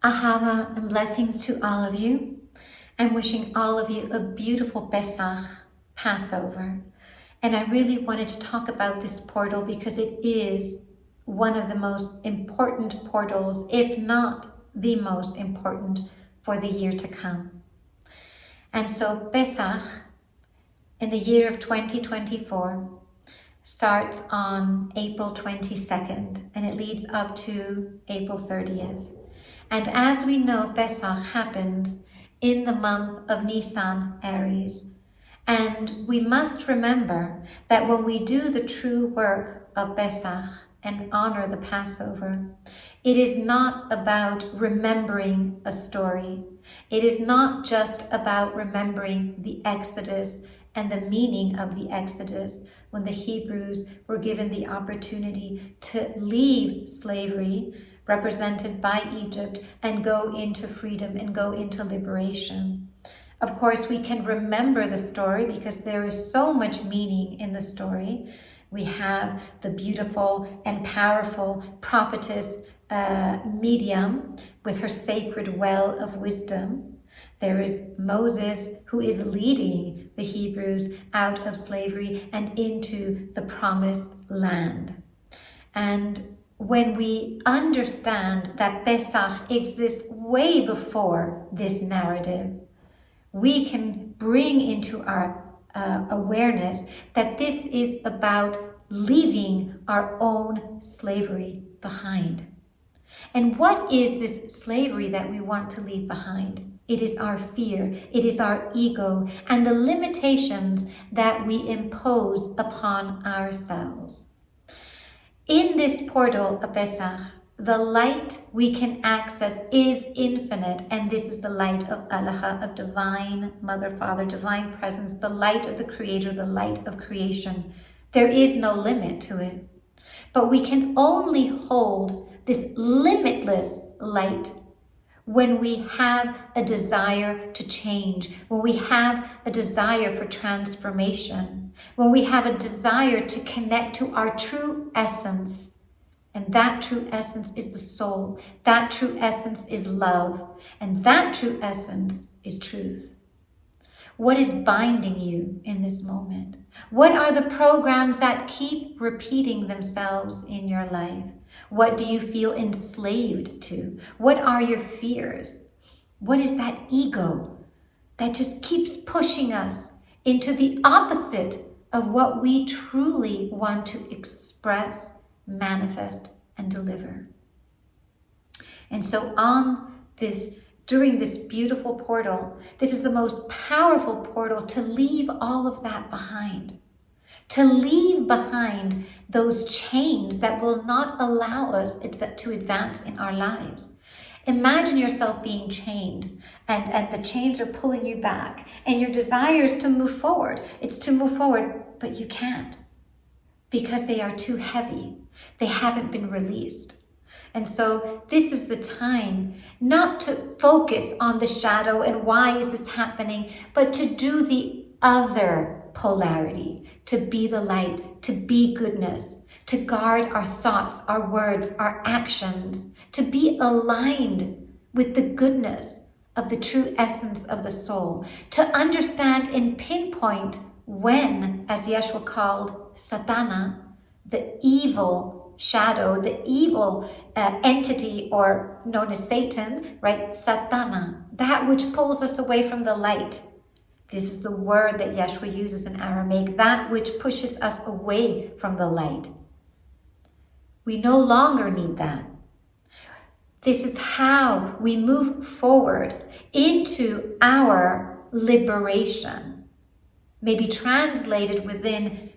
Ahava and blessings to all of you. I'm wishing all of you a beautiful Pesach, Passover. And I really wanted to talk about this portal because it is one of the most important portals, if not the most important, for the year to come. And so Pesach, in the year of 2024, starts on April 22nd and it leads up to April 30th. And as we know, Pesach happens in the month of Nisan, Aries. And we must remember that when we do the true work of Pesach and honor the Passover, it is not about remembering a story. It is not just about remembering the Exodus and the meaning of the Exodus when the Hebrews were given the opportunity to leave slavery, represented by Egypt, and go into freedom and go into liberation. Of course, we can remember the story because there is so much meaning in the story. We have the beautiful and powerful prophetess Miriam with her sacred well of wisdom. There is Moses, who is leading the Hebrews out of slavery and into the promised land. And when we understand that Pesach exists way before this narrative, we can bring into our awareness that this is about leaving our own slavery behind. And what is this slavery that we want to leave behind? It is our fear, it is our ego, and the limitations that we impose upon ourselves. In this portal of Pesach, the light we can access is infinite, and this is the light of Ahava, of divine Mother, Father, divine presence, the light of the Creator, the light of creation. There is no limit to it. But we can only hold this limitless light when we have a desire to change, when we have a desire for transformation, when we have a desire to connect to our true essence. And that true essence is the soul. That true essence is love. And that true essence is truth. What is binding you in this moment? What are the programs that keep repeating themselves in your life? What do you feel enslaved to? What are your fears? What is that ego that just keeps pushing us into the opposite of what we truly want to express, manifest, and deliver? And so during this beautiful portal, this is the most powerful portal to leave all of that behind. To leave behind those chains that will not allow us to advance in our lives. Imagine yourself being chained and the chains are pulling you back and your desire is to move forward. It's to move forward, but you can't because they are too heavy. They haven't been released. And so this is the time not to focus on the shadow and why is this happening, but to do the other polarity, to be the light, to be goodness, to guard our thoughts, our words, our actions, to be aligned with the goodness of the true essence of the soul, to understand and pinpoint when, as Yeshua called Satana, the evil shadow, the evil entity, or known as Satan, right? Satana, that which pulls us away from the light. This is the word that Yeshua uses in Aramaic, that which pushes us away from the light. We no longer need that. This is how we move forward into our liberation. Maybe translated within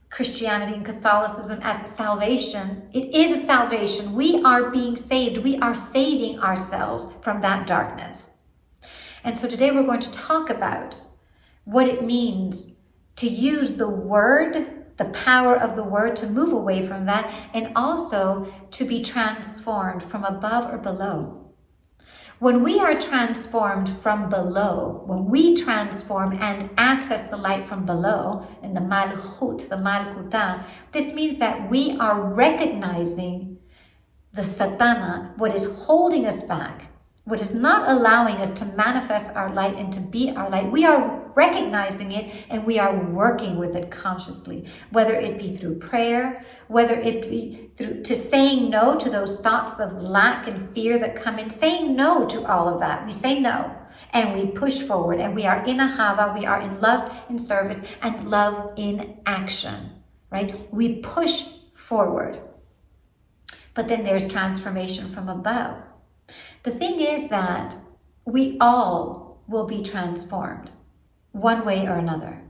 Christianity and Catholicism as salvation. It is a salvation. We are being saved. We are saving ourselves from that darkness. And so today we're going to talk about what it means to use the word, the power of the word, to move away from that, and also to be transformed from above or below. When we are transformed from below, when we transform and access the light from below, in the Malchut, the Malkuta, this means that we are recognizing the Satana, what is holding us back, what is not allowing us to manifest our light and to be our light, we are recognizing it and we are working with it consciously, whether it be through prayer, whether it be through to saying no to those thoughts of lack and fear that come in, saying no to all of that. We say no and we push forward, and we are in Ahava, we are in love, in service, and love in action, right? We push forward. But then there's transformation from above. The thing is that we all will be transformed one way or another.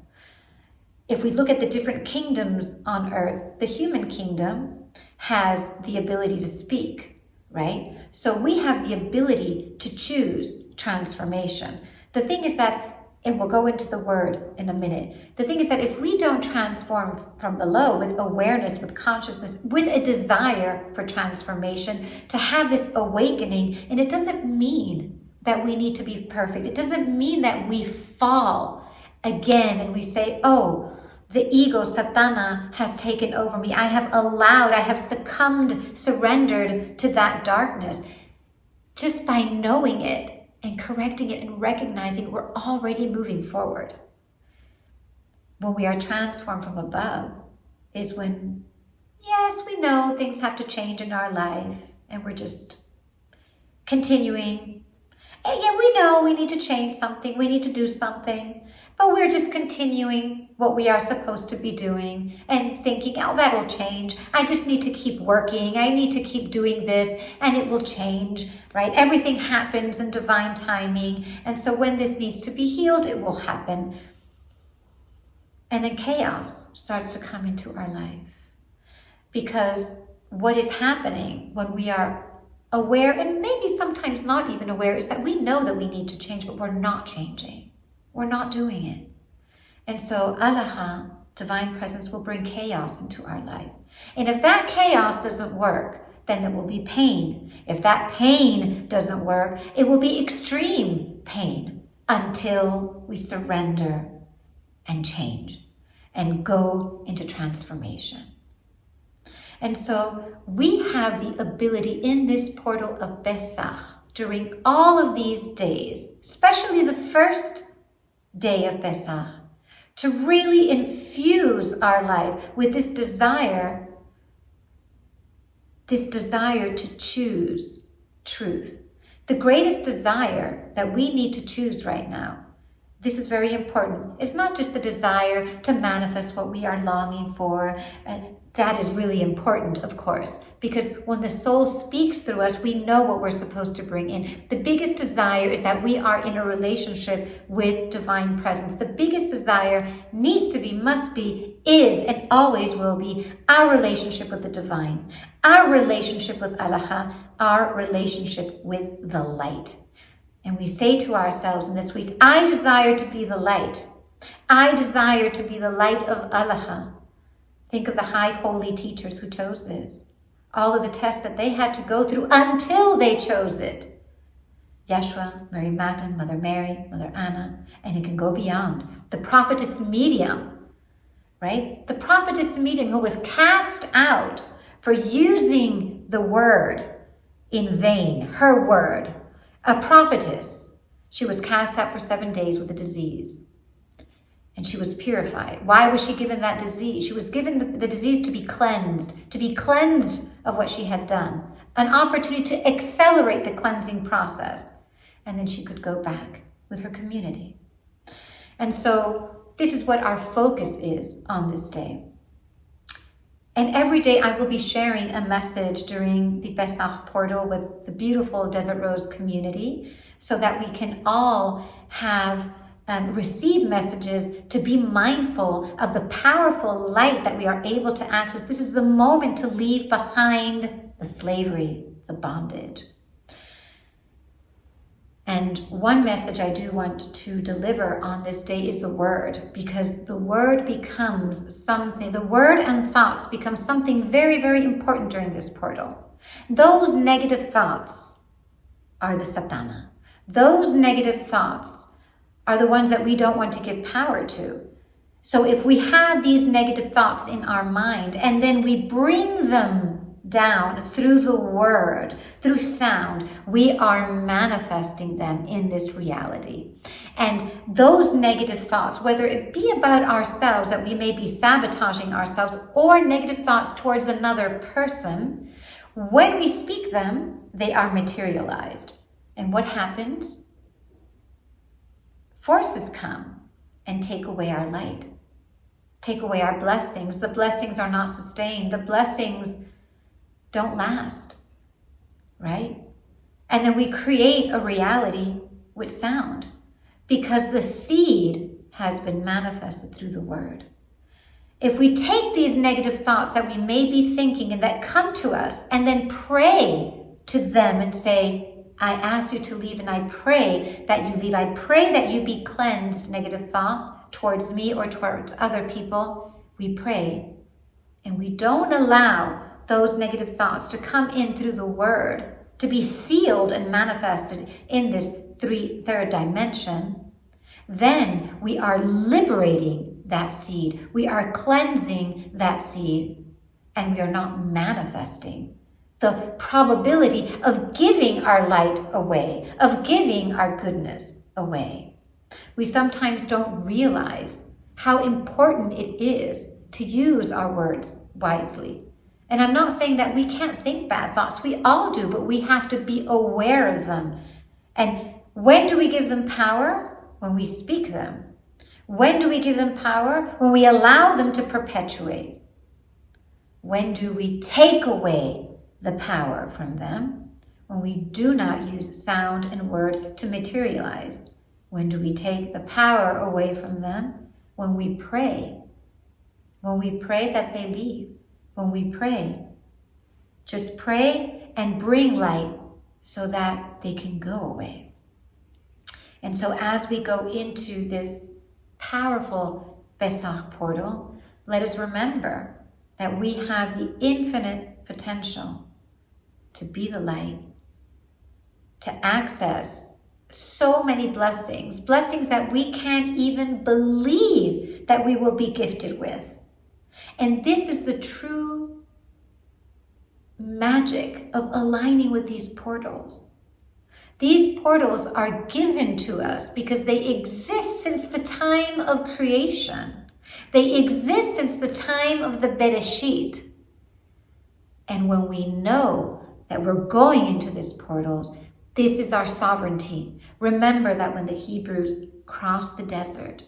If we look at the different kingdoms on earth, the human kingdom has the ability to speak, right? So we have the ability to choose transformation. The thing is that, and we'll go into the word in a minute, the thing is that if we don't transform from below with awareness, with consciousness, with a desire for transformation, to have this awakening, and it doesn't mean that we need to be perfect. It doesn't mean that we fall again and we say, oh, the ego, Satana, has taken over me. I have succumbed, surrendered to that darkness. Just by knowing it and correcting it and recognizing, we're already moving forward. When we are transformed from above is when, yes, we know things have to change in our life and we're just continuing. And yeah, we know we need to change something, we need to do something, but we're just continuing what we are supposed to be doing and thinking, oh, that'll change. I just need to keep working. I need to keep doing this and it will change, right? Everything happens in divine timing. And so when this needs to be healed, it will happen. And then chaos starts to come into our life. Because what is happening when we are aware, and maybe sometimes not even aware, is that we know that we need to change, but we're not changing. We're not doing it. And so Allah, divine presence, will bring chaos into our life. And if that chaos doesn't work, then there will be pain. If that pain doesn't work, it will be extreme pain until we surrender and change and go into transformation. And so we have the ability in this portal of Pesach, during all of these days, especially the first day of Pesach, to really infuse our life with this desire to choose truth. The greatest desire that we need to choose right now, this is very important. It's not just the desire to manifest what we are longing for. That is really important, of course, because when the soul speaks through us, we know what we're supposed to bring in. The biggest desire is that we are in a relationship with divine presence. The biggest desire needs to be, must be, is, and always will be our relationship with the divine, our relationship with Allah, our relationship with the light. And we say to ourselves in this week, I desire to be the light. I desire to be the light of Allah. Think of the high holy teachers who chose this. All of the tests that they had to go through until they chose it. Yeshua, Mary Magdalene, Mother Mary, Mother Anna, and it can go beyond. The prophetess medium, right? The prophetess medium who was cast out for using the word in vain, her word. A prophetess. She was cast out for 7 days with a disease. And she was purified. Why was she given that disease? She was given the disease to be cleansed of what she had done. An opportunity to accelerate the cleansing process. And then she could go back with her community. And so this is what our focus is on this day. And every day I will be sharing a message during the Pesach portal with the beautiful Desert Rose community so that we can all have receive messages to be mindful of the powerful light that we are able to access. This is the moment to leave behind the slavery, the bondage. And one message I do want to deliver on this day is the word, because the word becomes something, the word and thoughts become something very, very important during this portal. Those negative thoughts are the Satana. Those negative thoughts are the ones that we don't want to give power to. So if we have these negative thoughts in our mind and then we bring them down through the word, through sound, we are manifesting them in this reality. And those negative thoughts, whether it be about ourselves, that we may be sabotaging ourselves, or negative thoughts towards another person, when we speak them, they are materialized. And what happens? Forces come and take away our light, take away our blessings. The blessings are not sustained. The blessings don't last, right? And then we create a reality with sound because the seed has been manifested through the word. If we take these negative thoughts that we may be thinking and that come to us and then pray to them and say, I ask you to leave and I pray that you leave. I pray that you be cleansed, negative thought towards me or towards other people. We pray and we don't allow those negative thoughts to come in through the word, to be sealed and manifested in this third dimension. Then we are liberating that seed. We are cleansing that seed, and we are not manifesting the probability of giving our light away, of giving our goodness away. We sometimes don't realize how important it is to use our words wisely. And I'm not saying that we can't think bad thoughts. We all do, but we have to be aware of them. And when do we give them power? When we speak them. When do we give them power? When we allow them to perpetuate. When do we take away the power from them? When we do not use sound and word to materialize. When do we take the power away from them? When we pray. When we pray that they leave. When we pray. Just pray and bring light so that they can go away. And so as we go into this powerful Pesach portal, let us remember that we have the infinite potential to be the light, to access so many blessings, blessings that we can't even believe that we will be gifted with. And this is the true magic of aligning with these portals. These portals are given to us because they exist since the time of creation. They exist since the time of the Bereshit. And when we know that we're going into these portals, this is our sovereignty. Remember that when the Hebrews crossed the desert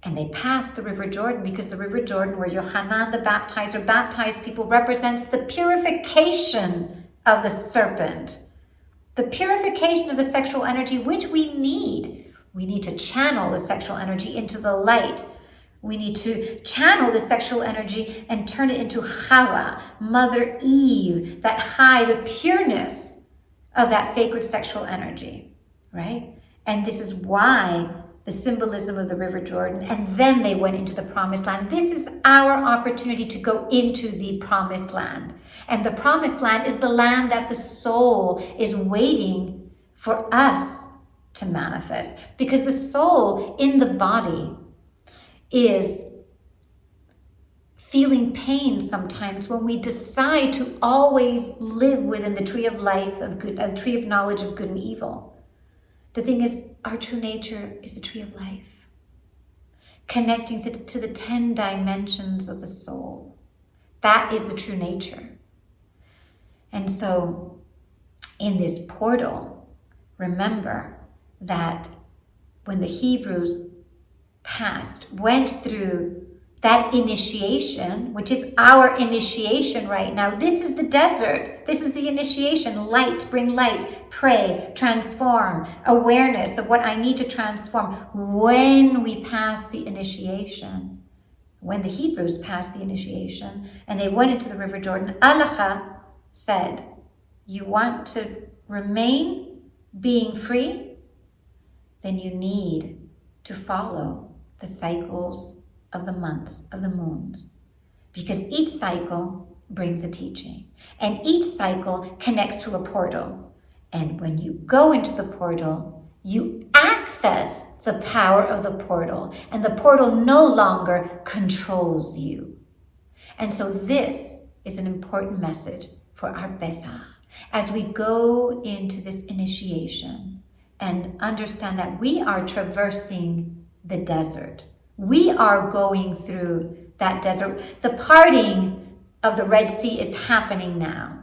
and they passed the River Jordan, because the River Jordan, where Yohanan the baptizer baptized people, represents the purification of the serpent, the purification of the sexual energy, which we need. We need to channel the sexual energy into the light. We need to channel the sexual energy and turn it into Ahava, Mother Eve, that high, the pureness of that sacred sexual energy, right? And this is why the symbolism of the River Jordan, and then they went into the Promised Land. This is our opportunity to go into the Promised Land. And the Promised Land is the land that the soul is waiting for us to manifest. Because the soul in the body is feeling pain sometimes when we decide to always live within the tree of life, of good, a tree of knowledge of good and evil. The thing is, our true nature is the tree of life, connecting to the 10 dimensions of the soul. That is the true nature. And so in this portal, remember that when the Hebrews went through that initiation, which is our initiation right now. This is the desert. This is the initiation. Light, bring light, pray, transform, awareness of what I need to transform. When we pass the initiation, when the Hebrews passed the initiation and they went into the River Jordan, Allah said, you want to remain being free? Then you need to follow the cycles of the months, of the moons, because each cycle brings a teaching and each cycle connects to a portal. And when you go into the portal, you access the power of the portal, and the portal no longer controls you. And so this is an important message for our Pesach. As we go into this initiation and understand that we are traversing the desert. We are going through that desert. The parting of the Red Sea is happening now.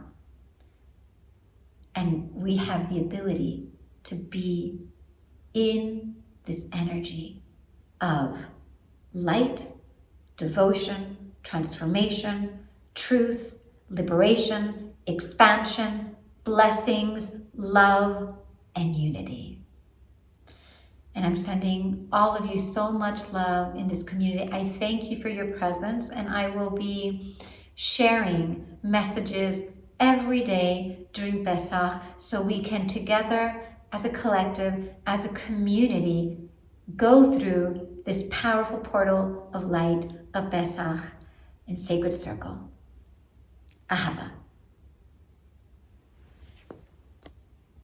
And we have the ability to be in this energy of light, devotion, transformation, truth, liberation, expansion, blessings, love, and unity. And I'm sending all of you so much love in this community. I thank you for your presence, and I will be sharing messages every day during Pesach so we can together as a collective, as a community, go through this powerful portal of light of Pesach in Sacred Circle. Ahava.